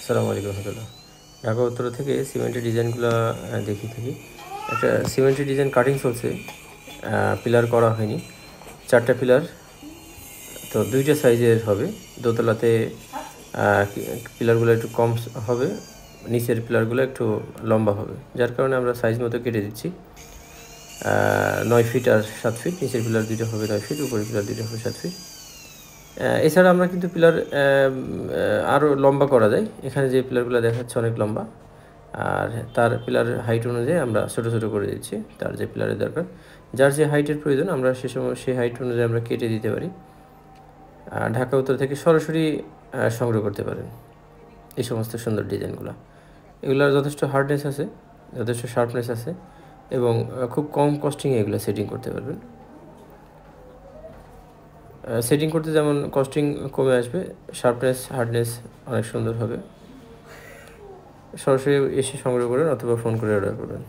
আসসালামু আলাইকুম রহমতুল্লাহ। ঢাকা উত্তর থেকে সিমেন্টের ডিজাইনগুলো দেখিয়ে থাকি। একটা সিমেন্টের ডিজাইন কাটিং চলছে, পিলার করা হয়নি। 4টা পিলার, তো 2টা সাইজের হবে। দোতলাতে পিলারগুলো একটু কম হবে, নিচের পিলারগুলো একটু লম্বা হবে, যার কারণে আমরা সাইজ মতো কেটে দিচ্ছি। 9 ফিট আর 7 ফিট, নিচের পিলার 2টা হবে 9 ফিট, উপরের পিলার 2টা হবে 7 ফিট। এছাড়া আমরা কিন্তু পিলার আরও লম্বা করা যায়। এখানে যে পিলারগুলো দেখাচ্ছে অনেক লম্বা, আর তার পিলার হাইট অনুযায়ী আমরা ছোটো ছোটো করে দিচ্ছি। তার যে পিলারের দরকার, যার যে হাইটের প্রয়োজন আমরা সে সময় সেই হাইট অনুযায়ী আমরা কেটে দিতে পারি। ঢাকা উত্তর থেকে সরাসরি সংগ্রহ করতে পারেন এই সমস্ত সুন্দর ডিজাইনগুলো। এগুলোর যথেষ্ট হার্ডনেস আছে, যথেষ্ট শার্পনেস আছে, এবং খুব কম কস্টিংয়ে এগুলো সেটিং করতে পারবেন। সেটিং করতে যেমন কস্টিং কমে আসবে, শার্পনেস হার্ডনেস অনেক সুন্দর হবে। সরাসরি এসে সংগ্রহ করেন অথবা ফোন করে অর্ডার করবেন।